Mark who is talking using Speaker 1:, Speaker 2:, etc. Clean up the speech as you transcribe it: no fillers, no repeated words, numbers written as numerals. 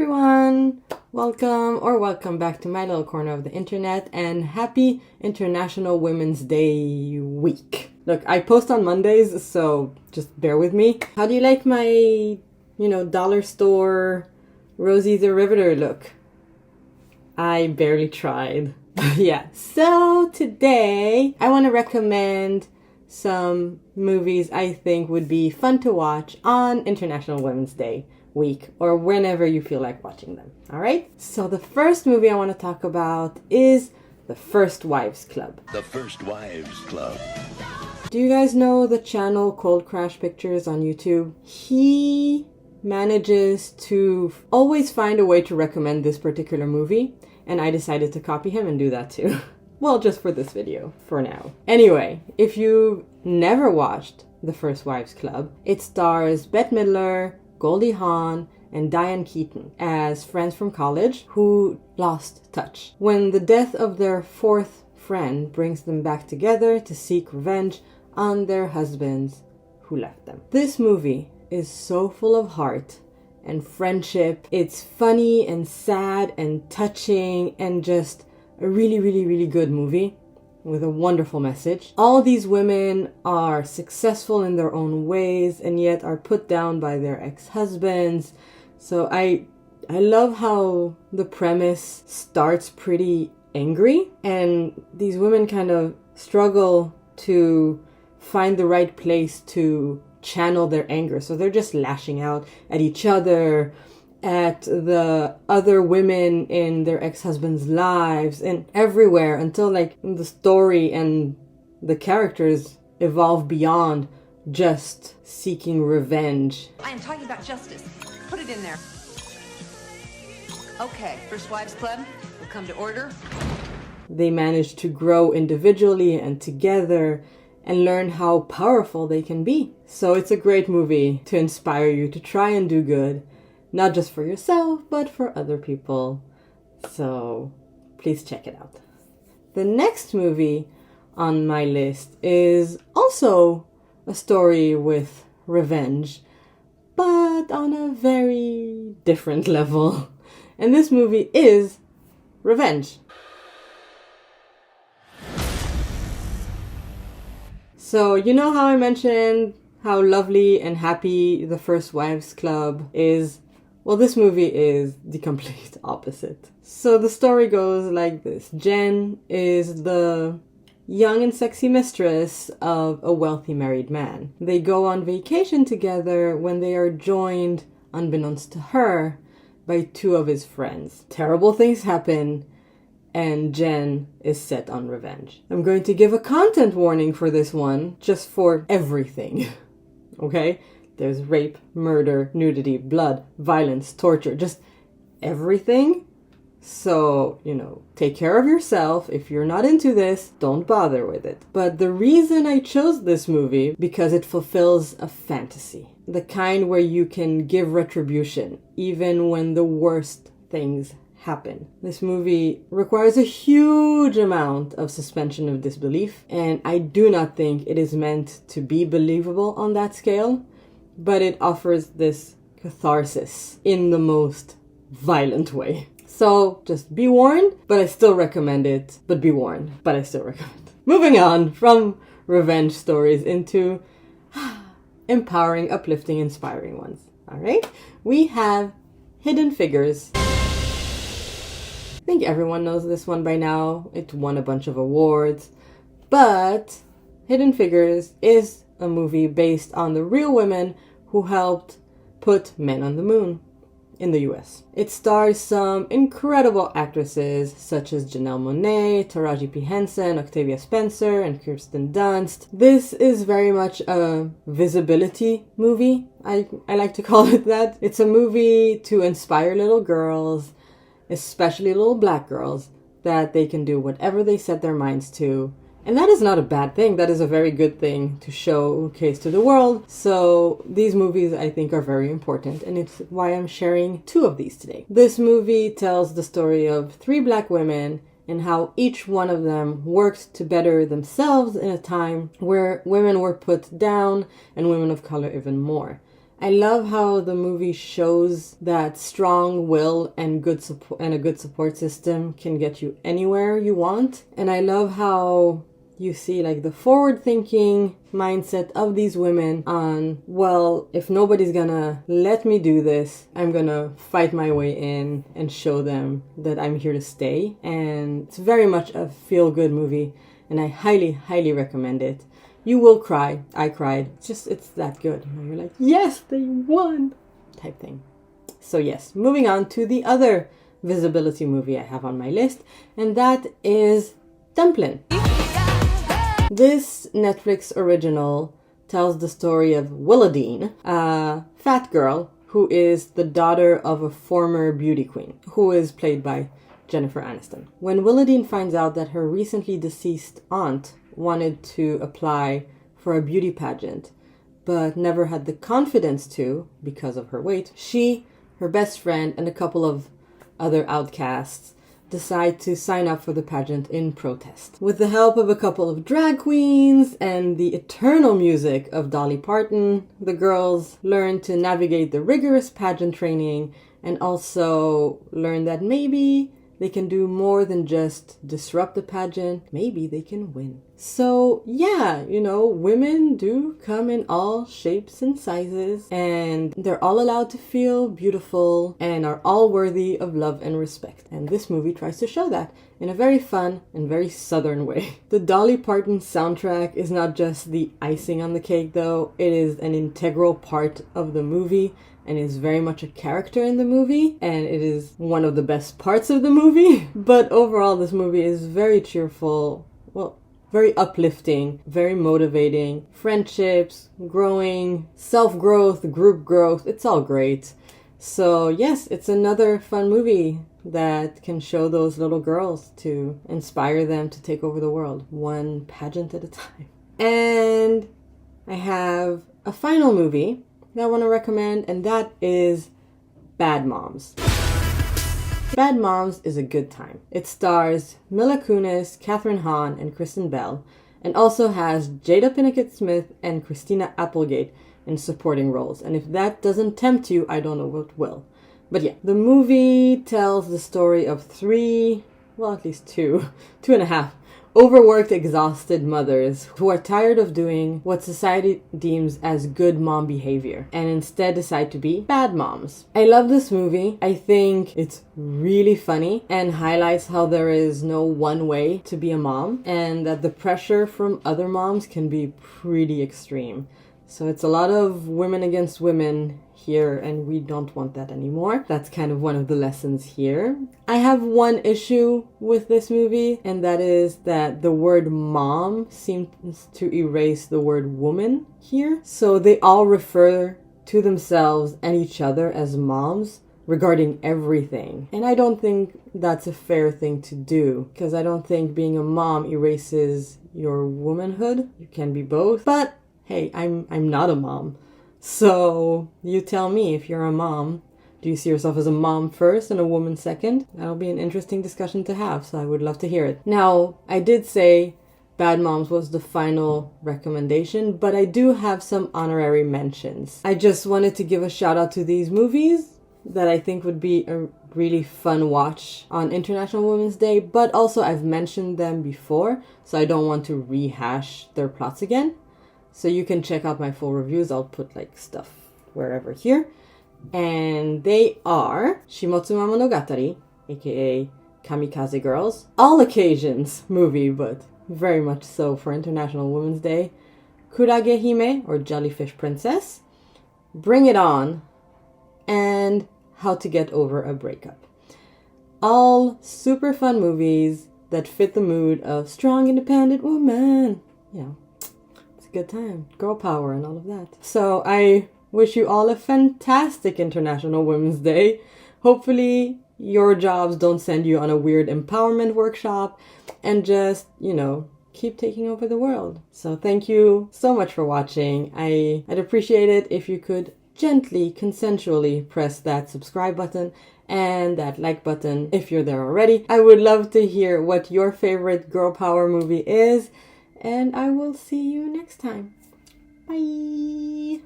Speaker 1: everyone! Welcome back to my little corner of the internet, and happy International Women's Day week. Look, I post on Mondays, so just bear with me. How do you like my, dollar store Rosie the Riveter look? I barely tried. Yeah, so today I want to recommend some movies I think would be fun to watch on International Women's Day week or whenever you feel like watching them. All right? So the first movie I want to talk about is The First Wives Club.
Speaker 2: The First Wives Club.
Speaker 1: Do you guys know the channel Cold Crash Pictures on YouTube? He manages to always find a way to recommend this particular movie, and I decided to copy him and do that too. Well, just for this video, for now. Anyway, if you've never watched The First Wives Club, it stars Bette Midler, Goldie Hawn, and Diane Keaton as friends from college who lost touch when the death of their fourth friend brings them back together to seek revenge on their husbands who left them. This movie is so full of heart and friendship. It's funny and sad and touching and just a really, really, really good movie with a wonderful message. All these women are successful in their own ways and yet are put down by their ex-husbands. So I love how the premise starts pretty angry and these women kind of struggle to find the right place to channel their anger. So they're just lashing out at each other, at the other women in their ex-husbands' lives, and everywhere until like the story and the characters evolve beyond just seeking revenge.
Speaker 3: I am talking about justice. Put it in there. Okay, First Wives Club will come to order.
Speaker 1: They manage to grow individually and together and learn how powerful they can be. So it's a great movie to inspire you to try and do good, not just for yourself, but for other people. So please check it out. The next movie on my list is also a story with revenge, but on a very different level. And this movie is Revenge. So you know how I mentioned how lovely and happy The First Wives Club is? Well, this movie is the complete opposite. So the story goes like this. Jen is the young and sexy mistress of a wealthy married man. They go on vacation together when they are joined, unbeknownst to her, by two of his friends. Terrible things happen, and Jen is set on revenge. I'm going to give a content warning for this one, just for everything. Okay? There's rape, murder, nudity, blood, violence, torture, just everything. So, take care of yourself. If you're not into this, don't bother with it. But the reason I chose this movie, because it fulfills a fantasy. The kind where you can give retribution, even when the worst things happen. This movie requires a huge amount of suspension of disbelief, and I do not think it is meant to be believable on that scale. But it offers this catharsis in the most violent way. So just be warned, but I still recommend it. But be warned, but I still recommend it. Moving on from revenge stories into empowering, uplifting, inspiring ones. All right? We have Hidden Figures. I think everyone knows this one by now. It won a bunch of awards. But Hidden Figures is a movie based on the real women who helped put men on the moon in the US. It stars some incredible actresses such as Janelle Monáe, Taraji P. Henson, Octavia Spencer, and Kirsten Dunst. This is very much a visibility movie. I like to call it that. It's a movie to inspire little girls, especially little black girls, that they can do whatever they set their minds to. And that is not a bad thing. That is a very good thing to showcase to the world. So these movies, I think, are very important. And it's why I'm sharing two of these today. This movie tells the story of three black women and how each one of them worked to better themselves in a time where women were put down and women of color even more. I love how the movie shows that strong will and good support and a good support system can get you anywhere you want. And I love how you see like the forward thinking mindset of these women on, well, if nobody's gonna let me do this, I'm gonna fight my way in and show them that I'm here to stay. And it's very much a feel-good movie, and I highly, highly recommend it. You will cry. I cried. It's that good. You're like, yes, they won, type thing. So yes, moving on to the other visibility movie I have on my list, and that is Dumplin'. This Netflix original tells the story of Willadine, a fat girl who is the daughter of a former beauty queen, who is played by Jennifer Aniston. When Willadine finds out that her recently deceased aunt wanted to apply for a beauty pageant, but never had the confidence to because of her weight, she, her best friend, and a couple of other outcasts decide to sign up for the pageant in protest. With the help of a couple of drag queens and the eternal music of Dolly Parton, the girls learn to navigate the rigorous pageant training and also learn that maybe they can do more than just disrupt the pageant. Maybe they can win. So yeah, women do come in all shapes and sizes, and they're all allowed to feel beautiful and are all worthy of love and respect. And this movie tries to show that in a very fun and very southern way. The Dolly Parton soundtrack is not just the icing on the cake though, it is an integral part of the movie and is very much a character in the movie, and it is one of the best parts of the movie. But overall, this movie is very cheerful, well, very uplifting, very motivating. Friendships, growing, self-growth, group growth, it's all great. So yes, it's another fun movie that can show those little girls to inspire them to take over the world, one pageant at a time. And I have a final movie that I want to recommend, and that is Bad Moms. Bad Moms is a good time. It stars Mila Kunis, Kathryn Hahn, and Kristen Bell, and also has Jada Pinkett Smith and Christina Applegate in supporting roles. And if that doesn't tempt you, I don't know what will. But yeah, the movie tells the story of at least two and a half overworked, exhausted mothers who are tired of doing what society deems as good mom behavior and instead decide to be bad moms. I love this movie. I think it's really funny and highlights how there is no one way to be a mom and that the pressure from other moms can be pretty extreme. So it's a lot of women against women here, and we don't want that anymore. That's kind of one of the lessons here. I have one issue with this movie, and that is that the word mom seems to erase the word woman here. So they all refer to themselves and each other as moms regarding everything. And I don't think that's a fair thing to do, because I don't think being a mom erases your womanhood. You can be both. But hey, I'm not a mom. So you tell me, if you're a mom, do you see yourself as a mom first and a woman second? That'll be an interesting discussion to have, so I would love to hear it. Now, I did say Bad Moms was the final recommendation, but I do have some honorary mentions. I just wanted to give a shout out to these movies that I think would be a really fun watch on International Women's Day, but also I've mentioned them before, so I don't want to rehash their plots again. So you can check out my full reviews. I'll put stuff wherever here. And they are Shimotsuma Monogatari, aka Kamikaze Girls, All Occasions movie, but very much so for International Women's Day, Kurage Hime, or Jellyfish Princess, Bring It On, and How to Get Over a Breakup. All super fun movies that fit the mood of strong, independent woman. Good time, girl power and all of that. So I wish you all a fantastic International Women's Day. Hopefully your jobs don't send you on a weird empowerment workshop, and just, keep taking over the world. So thank you so much for watching. I'd appreciate it if you could gently, consensually press that subscribe button and that like button if you're there already. I would love to hear what your favorite girl power movie is. And I will see you next time. Bye!